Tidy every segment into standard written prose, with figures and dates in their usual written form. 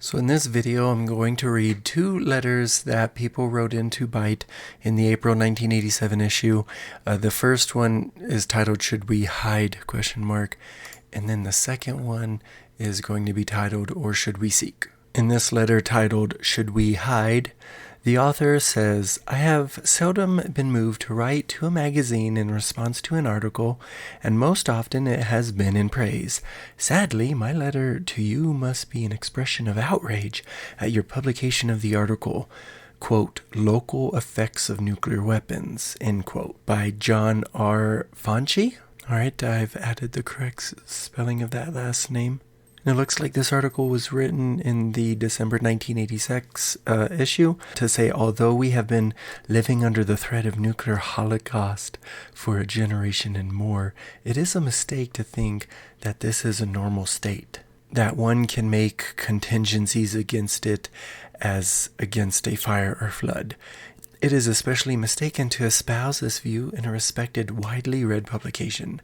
So in this video, I'm going to read two letters that people wrote into Byte in the April 1987 issue. The first one is titled, "Should We Hide?" And then the second one is going to be titled, "Or Should We Seek?" In this letter titled, "Should We Hide?" the author says, "I have seldom been moved to write to a magazine in response to an article, and most often it has been in praise. Sadly, my letter to you must be an expression of outrage at your publication of the article, quote, 'Local Effects of Nuclear Weapons,' end quote, by John R. Fanchi." All right, I've added the correct spelling of that last name. It looks like this article was written in the December 1986 issue to say, although we have been living under the threat of nuclear holocaust for a generation and more, it is a mistake to think that this is a normal state, that one can make contingencies against it as against a fire or flood. It is especially mistaken to espouse this view in a respected, widely read publication.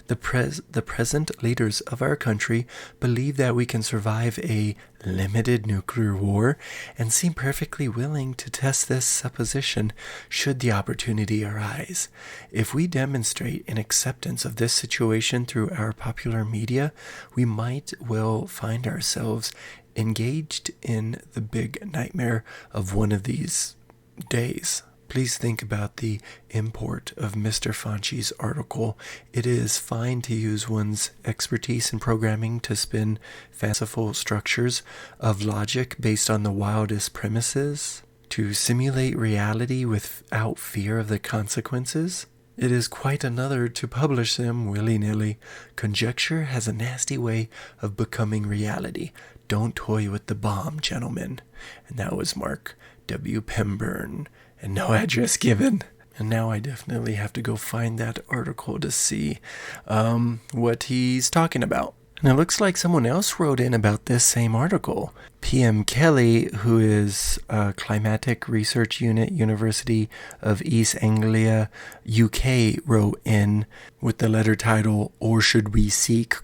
The present leaders of our country believe that we can survive a limited nuclear war and seem perfectly willing to test this supposition should the opportunity arise. If we demonstrate an acceptance of this situation through our popular media, we might well find ourselves engaged in the big nightmare of one of these days. Please think about the import of Mr. Fanchi's article. It is fine to use one's expertise in programming to spin fanciful structures of logic based on the wildest premises, to simulate reality without fear of the consequences. It is quite another to publish them willy-nilly. Conjecture has a nasty way of becoming reality. Don't toy with the bomb, gentlemen. And that was Mark W. Pemberton. And no address given. And now I definitely have to go find that article to see what he's talking about. And it looks like someone else wrote in about this same article. P.M. Kelly, who is Climatic Research Unit, University of East Anglia, UK, wrote in with the letter title, "Or Should We Seek?"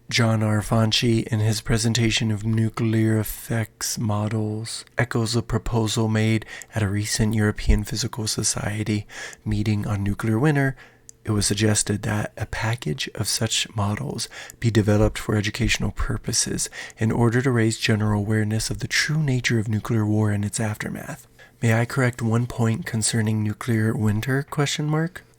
John R. Fanchi, in his presentation of nuclear effects models, echoes a proposal made at a recent European Physical Society meeting on nuclear winter. It was suggested that a package of such models be developed for educational purposes in order to raise general awareness of the true nature of nuclear war and its aftermath. May I correct one point concerning nuclear winter?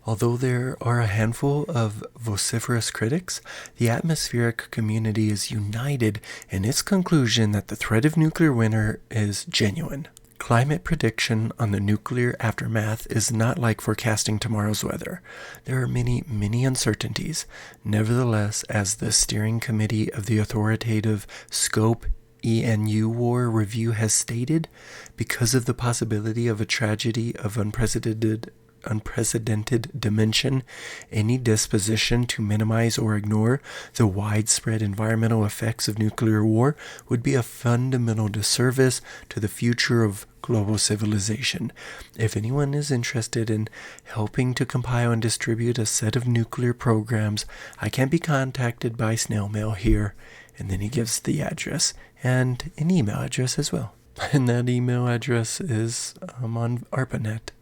Although there are a handful of vociferous critics, the atmospheric community is united in its conclusion that the threat of nuclear winter is genuine. Climate prediction on the nuclear aftermath is not like forecasting tomorrow's weather. There are many, many uncertainties. Nevertheless, as the steering committee of the authoritative Scope ENU War Review has stated, because of the possibility of a tragedy of unprecedented dimension, any disposition to minimize or ignore the widespread environmental effects of nuclear war would be a fundamental disservice to the future of global civilization. If anyone is interested in helping to compile and distribute a set of nuclear programs, I can be contacted by snail mail here." And then he gives the address and an email address as well. And that email address is on ARPANET.